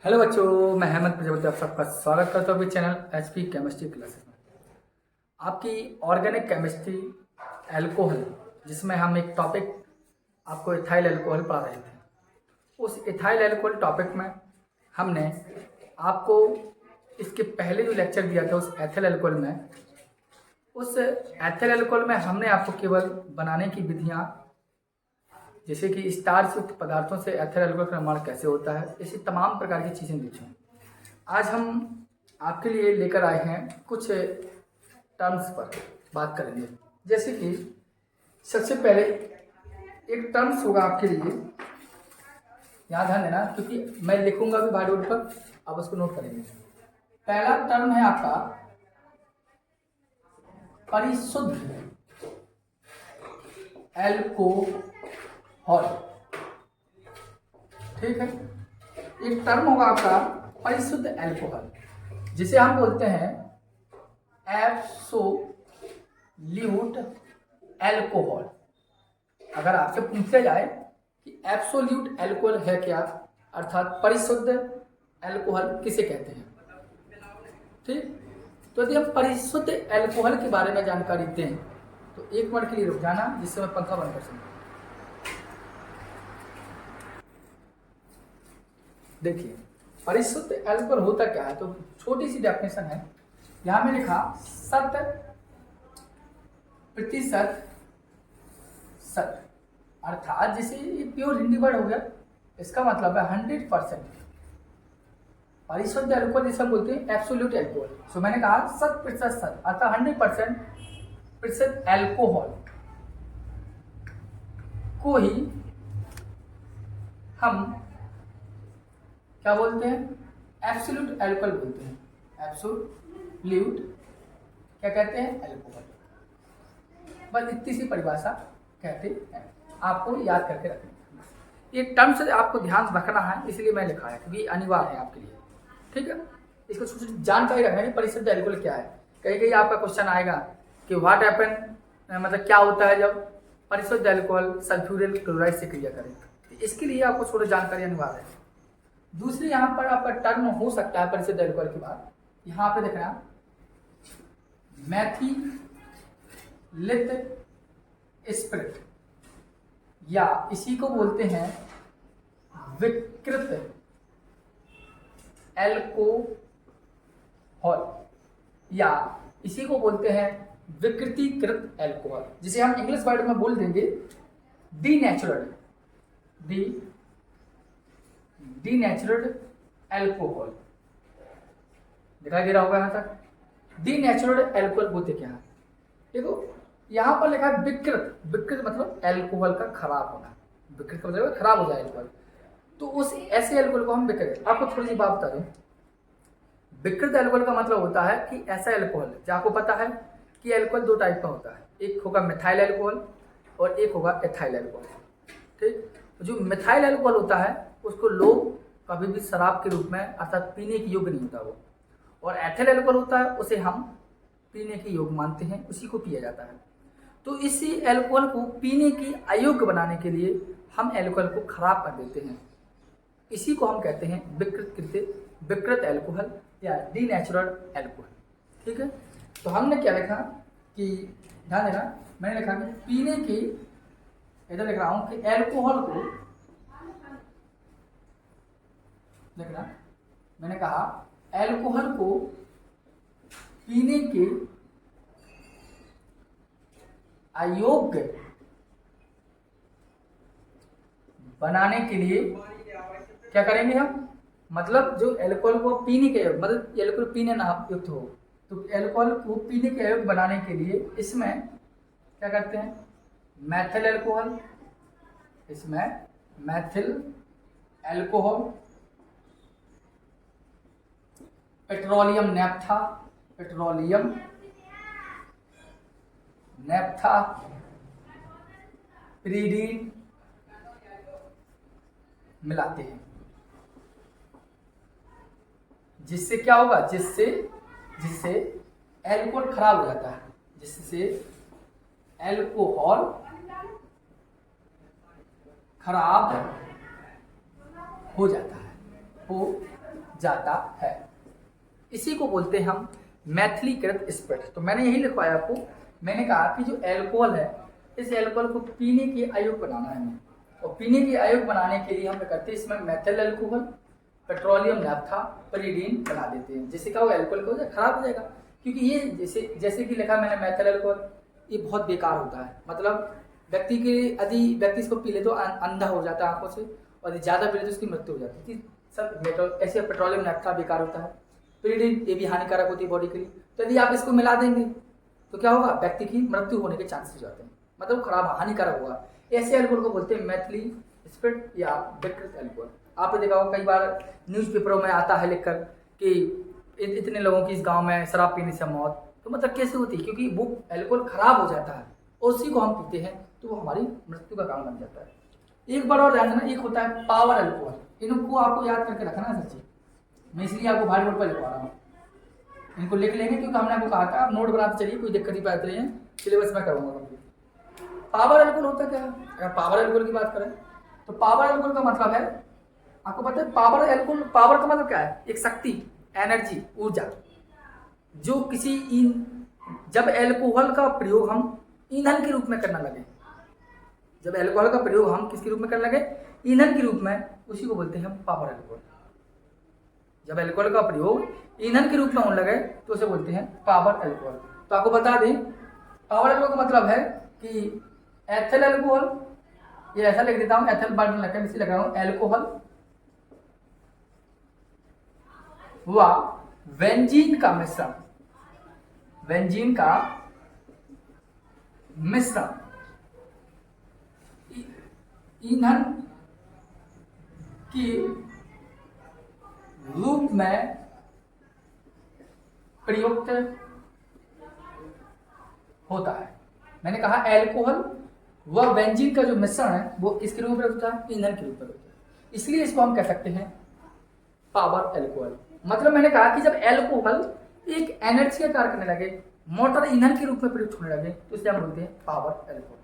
Hello बच्चों, मैं हेमंत प्रजापति आप सबका स्वागत करता हूँ चैनल एचपी केमिस्ट्री क्लासेस में। आपकी ऑर्गेनिक केमिस्ट्री एल्कोहल, जिसमें हम एक टॉपिक आपको इथाइल एल्कोहल पढ़ा रहे थे। उस इथाइल एल्कोहल टॉपिक में हमने आपको इसके पहले जो लेक्चर दिया था उस एथिल एल्कोहल में, उस एथिल एल्कोहल में हमने आपको केवल बनाने की विधियाँ, जैसे कि स्टार्च युक्त पदार्थों से एथिल एल्कोहल का निर्माण कैसे होता है, ऐसी तमाम प्रकार की चीज़ें देखी। आज हम आपके लिए लेकर आए हैं कुछ टर्म्स पर बात करेंगे। जैसे कि सबसे पहले एक टर्म्स होगा आपके लिए, यहाँ ध्यान देना क्योंकि मैं लिखूंगा भी व्हाइट बोर्ड पर, आप उसको नोट करेंगे। पहला टर्म है आपका परिशुद्ध एल्कोहल। ठीक है, एक टर्म होगा आपका परिशुद्ध एल्कोहल, जिसे हम बोलते हैं एब्सोल्यूट एल्कोहल। अगर आपसे पूछा जाए कि एब्सोल्यूट एल्कोहल है क्या, अर्थात परिशुद्ध एल्कोहल किसे कहते हैं, ठीक, तो यदि हम परिशुद्ध एल्कोहल के बारे में जानकारी दें तो एक मिनट के लिए रुक जाना, जिससे मैं पंखा बंद कर सकूं। देखिए परिशुद्ध एल्कोहल होता क्या है, तो छोटी सी डेफिनेशन है, यहां में लिखा 100% सत्य, अर्थात जिसे ये प्योर हिंदी वर्ड हो गया, इसका मतलब है 100%। परिशुद्ध एल्कोहल जिसे हम बोलते हैं एब्सोल्यूट एल्कोहल। सो मैंने कहा 100% सत्य, अर्थात 100% एल्कोहल को ही हम क्या बोलते हैं, एब्सोल्यूट एल्कोहल बोलते हैं। एब्सोल्यूट क्या कहते हैं, एल्कोहल। बस इतनी सी परिभाषा कहते हैं, आपको याद करके रखना। ये टर्म से आपको ध्यान रखना है, इसलिए मैं लिखा है क्योंकि अनिवार्य है आपके लिए। ठीक है, इसको जानकारी रखना कि परिशुद्ध एल्कोहल क्या है। कहीं कहीं आपका क्वेश्चन आएगा कि व्हाट हैपन, मतलब क्या होता है जब परिशुद्ध एल्कोहल सल्फ्यूरिल क्लोराइड से क्रिया करें, तो इसके लिए आपको थोड़ी जानकारी अनिवार्य है। दूसरी यहाँ पर आपका टर्म हो सकता है परिशुद्ध एल्कोहल के बाद, यहाँ पे देखना मैथिलित स्पिरिट, या इसी को बोलते हैं विकृत एल्कोहल, या इसी को बोलते हैं विकृतीकृत एल्कोहल, जिसे हम इंग्लिश वर्ड में बोल देंगे डीनेचुरल्ड एल्कोहल। दिखाई दे रहा होगा यहां तक। डीनेचुरल्ड एल्कोहल बोलते क्या है, देखो यहां पर लिखा है विकृत। विकृत मतलब एल्कोहल का खराब होना, विकृत मतलब खराब हो जाए एल्कोहल, तो उस ऐसे एल्कोहल को हम विकृत। आपको थोड़ी सी बात बता दूं, विकृत एल्कोहल का मतलब होता है कि ऐसा एल्कोहल, जो आपको पता है कि एल्कोहल दो टाइप का होता है, एक होगा मिथाइल एल्कोहल और एक होगा एथाइल एल्कोहल। ठीक, तो जो मिथाइल एल्कोहल होता है उसको लोग कभी भी शराब के रूप में, अर्थात पीने के योग्य नहीं होता वो, और एथिल एल्कोहल होता है उसे हम पीने के योग्य मानते हैं, उसी को पिया जाता है। तो इसी एल्कोहल को पीने की अयोग्य बनाने के लिए हम एल्कोहल को खराब कर देते हैं, इसी को हम कहते हैं विकृत एल्कोहल या डीनेचुरल एल्कोहल। ठीक है, तो हमने क्या लिखा कि ध्यान देना, मैंने लिखा कि पीने की, इधर लिख रहा हूं कि एल्कोहल को, देखना मैंने कहा एल्कोहल को पीने के अयोग्य बनाने के लिए क्या करेंगे हम, मतलब जो एल्कोहल को पीने के, मतलब एल्कोहल पीने ना युक्त हो, तो एल्कोहल को पीने के अयोग्य बनाने के लिए इसमें क्या करते हैं, मैथिल एल्कोहल, इसमें मैथिल एल्कोहल, पेट्रोलियम नेप्था, पिरीडीन मिलाते हैं, जिससे क्या होगा, जिससे एल्कोहल खराब हो जाता है, जिससे एल्कोहल खराब हो जाता है, हो जाता है। इसी को बोलते हैं हम मैथिलीकृत स्पिरिट। तो मैंने यही लिखवाया आपको, मैंने कहा कि जो एल्कोहल है, इस एल्कोहल को पीने की अयोग्य बनाना है हमें, और पीने की अयोग्य बनाने के लिए हम क्या करते हैं, इसमें मैथिल अल्कोहल, पेट्रोलियम नैप्था, परिडीन बना देते हैं, जिससे क्या होगा, एल्कोहल को खराब हो जाएगा। क्योंकि ये जैसे कि लिखा मैंने मैथिल अल्कोहल, ये बहुत बेकार होता है, मतलब व्यक्ति के यदि व्यक्ति इसको पी ले तो अंधा हो जाता है आंखों से, और ज़्यादा पी ले तो उसकी मृत्यु हो जाती है। सब ऐसे पेट्रोलियम नैप्था बेकार होता है, परिडीन ये भी हानिकारक होती है बॉडी के लिए। तो यदि आप इसको मिला देंगे तो क्या होगा, व्यक्ति की मृत्यु होने के चांसेस जाते हैं, मतलब खराब हानिकारक होगा। ऐसे अल्कोहल को बोलते हैं मैथिली स्पिरिट या विकृत अल्कोहल। आपने देखा होगा कई बार न्यूज़पेपरों में आता है लिखकर कि इतने लोगों की इस गांव में शराब पीने से मौत, तो मतलब कैसे होती है, क्योंकि वो अल्कोहल खराब हो जाता है और उसी को हम पीते हैं तो वो हमारी मृत्यु का कारण बन जाता है। एक बार और ध्यान देना, एक होता है पावर अल्कोहल, इनको आपको याद करके रखना है सच्ची, मैं इसलिए आपको भारी नोट पर लिखवा रहा हूँ, इनको लिख लेंगे क्योंकि हमने आपको कहा था आप नोट बनाते चलिए, कोई दिक्कत नहीं पाते रहिए, सिलेबस में करूँगा कंप्लीट। पावर अल्कोहल होता क्या है, अगर पावर अल्कोहल की बात करें तो पावर अल्कोहल का मतलब है, आपको पता है पावर अल्कोहल, पावर का मतलब क्या है, एक शक्ति, एनर्जी, ऊर्जा, जो किसी जब अल्कोहल का प्रयोग हम ईंधन के रूप में करने लगे, जब अल्कोहल का प्रयोग हम किसके रूप में करने लगे, ईंधन के रूप में, उसी को बोलते हैं हम पावर अल्कोहल। जब अल्कोहल का प्रयोग ईंधन के रूप में होने लगे तो उसे बोलते हैं पावर अल्कोहल। तो आपको बता दें, पावर अल्कोहल का मतलब है कि एथिल अल्कोहल, ये ऐसा लिख देता हूं, एथिल बाद में लिखकर इसी लग रहा हूं, अल्कोहल व बेंजीन का मिश्रण, बेंजीन का मिश्रण ईंधन की रूप में प्रयुक्त होता है। मैंने कहा अल्कोहल व बेंजीन का जो मिश्रण है वो किसके रूप में होता है, ईंधन के रूप में होता है, इसलिए इसको हम कह सकते हैं पावर अल्कोहल। मतलब मैंने कहा कि जब अल्कोहल एक एनर्जी का कार्य करने लगे, मोटर ईंधन के रूप में प्रयुक्त होने लगे, तो इसे हम बोलते हैं पावर अल्कोहल।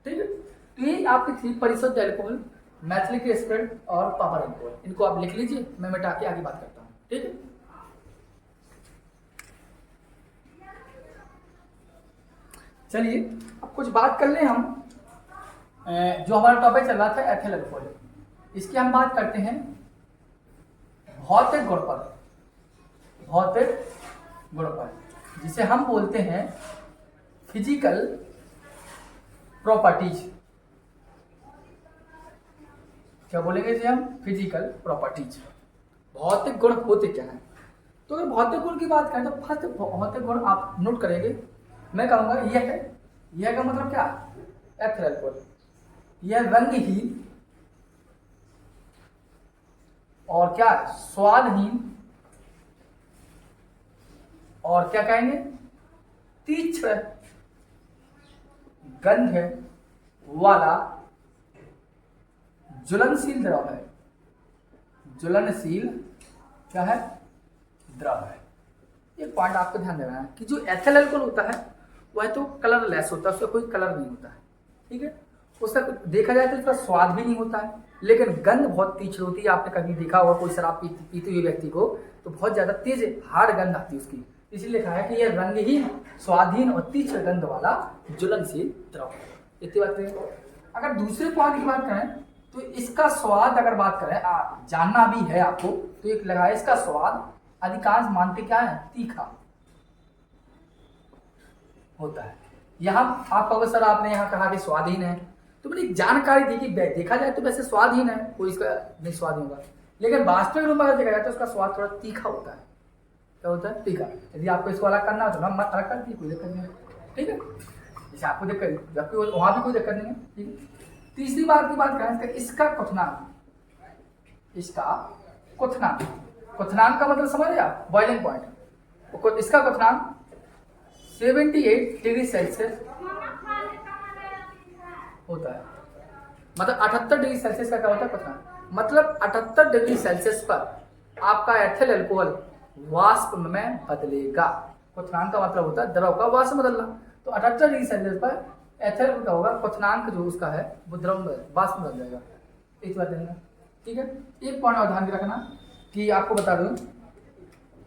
ठीक है, तो ये आपकी थी परिशुद्ध अल्कोहल, मैथिली स्पिरिट और पावर अल्कोहल। इनको आप लिख लीजिए, मैं मिटा के आगे बात करता हूँ। ठीक है, चलिए अब कुछ बात कर लें हम, जो हमारा टॉपिक चल रहा था एथिल अल्कोहल, इसकी हम बात करते हैं भौतिक गुण पर, भौतिक गुण पर, जिसे हम बोलते हैं फिजिकल प्रॉपर्टीज। क्या बोलेंगे इसे हम, फिजिकल प्रॉपर्टीज। भौतिक गुण होते क्या है, तो अगर भौतिक गुण की बात करें तो फर्स्ट भौतिक गुण आप नोट करेंगे, मैं कहूंगा यह है, यह का मतलब क्या, एथिल अल्कोहल, यह रंगहीन और क्या स्वादहीन और क्या कहेंगे तीक्ष्ण गंध वाला ज्वलनशील द्रव है, ज्वलनशील क्या है, द्रव है। एक पॉइंट आपको ध्यान देना है कि जो एथिल अल्कोहल होता है वह तो कलरलेस होता है, उसका कोई कलर नहीं होता है। ठीक है, उसका देखा जाए तो उसका स्वाद भी नहीं होता है, लेकिन गंध बहुत तीक्ष्ण होती है। आपने कभी देखा होगा कोई शराब पीते हुए व्यक्ति को तो बहुत ज्यादा तेज हार्ड गंध आती है उसकी, इसलिए लिखा है कि यह रंगहीन, स्वादहीन और तीक्ष्ण गंध वाला ज्वलनशील द्रव। इतनी बात है। अगर दूसरे पॉइंट की बात करें तो इसका स्वाद, अगर बात करें जानना भी है आपको, तो एक लगा है इसका स्वाद अधिकांश मानते क्या है, तीखा होता है। यहाँ आप कहोगे सर आपने यहाँ कहा कि स्वादहीन है, तो मैंने जानकारी दी कि देखा जाए तो वैसे स्वादहीन है, कोई इसका नहीं स्वाद होगा, लेकिन वास्तविक रूप में अगर देखा जाए तो उसका स्वाद थोड़ा तीखा होता है। क्या होता है, तीखा। यदि आपको इसको अलग करना हो तो हम अलग कर दिए, कोई दिक्कत नहीं है। ठीक है, जैसे आपको दिक्कत, जबकि वहां भी कोई दिक्कत नहीं है। ठीक है, तीसरी बात की बात करें इसका क्वथनांक, इसका क्वथनांक, क्वथनांक का मतलब समझ रहे आप, बॉइलिंग पॉइंट, इसका क्वथनांक 78 डिग्री सेल्सियस होता है। मतलब 78 डिग्री सेल्सियस का क्या होता है क्वथनांक, मतलब 78 डिग्री सेल्सियस पर आपका एथिल अल्कोहल वाष्प में बदलेगा। क्वथनांक का मतलब होता है द्रव का वाष्प बदलना, तो 78 डिग्री सेल्सियस पर एथिल का होगा क्वथनांक जो उसका है वो द्रव वाष्प बदल जाएगा। एक बात देखेंगे। ठीक है, एक पॉइंट और ध्यान रखना कि आपको बता दूं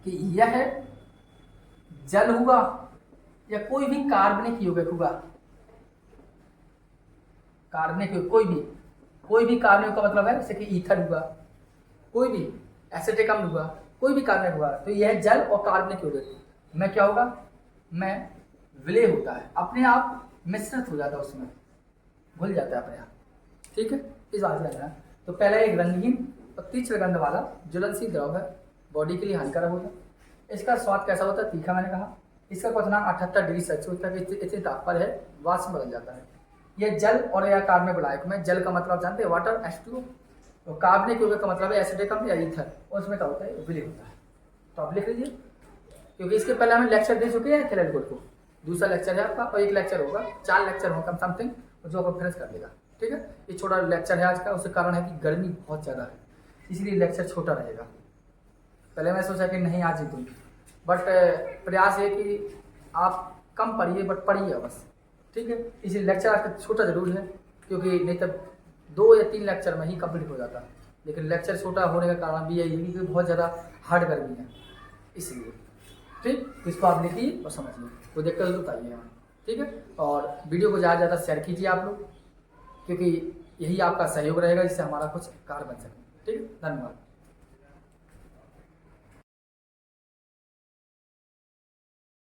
कि यह जल हुआ या कोई भी कार्बनिक यौगिक हुआ, कार्बनिक कोई भी कार्बनिक का मतलब है जैसे कि ईथर हुआ, कोई भी एसिटिक अम्ल हुआ, कोई भी कार्बनिक हुआ, तो यह जल और कार्बनिक यौगिक में क्या होगा, में विलय होता है, अपने आप मिश्रित हो जाता है, उसमें घुल जाता है अपने आप। ठीक है, इस बात से जाना। तो पहला एक रंगहीन और तीव्र गंध वाला ज्वलनशील द्रव है, बॉडी के लिए हानिकारक होता है। इसका स्वाद कैसा होता है, तीखा, मैंने कहा। इसका क्वथनांक 78 डिग्री सेल्सियस तक इतने ताप पर है, वाष्प बन जाता है। यह जल और या कार्बनिक विलायक में, जल का मतलब जानते हैं वाटर H2O, तो कार्बनिक यौगिक का मतलब है एसिटिक अम्ल या ईथर, और उसमें क्या होता है, विलय होता है। तो आप लिख लीजिए, क्योंकि इसके पहले हमें लेक्चर दे चुके हैं एथिल एल्कोहल को, दूसरा लेक्चर है आपका और एक लेक्चर होगा, 4 लेक्चर होगा समथिंग, जो आपको फिनिश कर देगा। ठीक है, ये छोटा लेक्चर है आज का, उसके कारण है कि गर्मी बहुत ज़्यादा है, इसलिए लेक्चर छोटा रहेगा। पहले मैं सोचा कि नहीं आज ही दूँ, बट प्रयास है कि आप कम पढ़िए, बट पढ़िए बस। ठीक है, इसलिए लेक्चर आपका छोटा जरूर है, क्योंकि नहीं तब 2 या 3 लेक्चर में ही कंप्लीट हो जाता, लेकिन लेक्चर छोटा होने का कारण भी यही है कि बहुत ज़्यादा हार्ड गर्मी है, इसलिए। ठीक, तो इसको आप लिखिए और समझिए, कोई दिक्कत तो बताइए हमें। ठीक है, और वीडियो को ज़्यादा से ज़्यादा शेयर कीजिए आप लोग, क्योंकि यही आपका सहयोग रहेगा जिससे हमारा कुछ कार्य बन सके। ठीक है, धन्यवाद।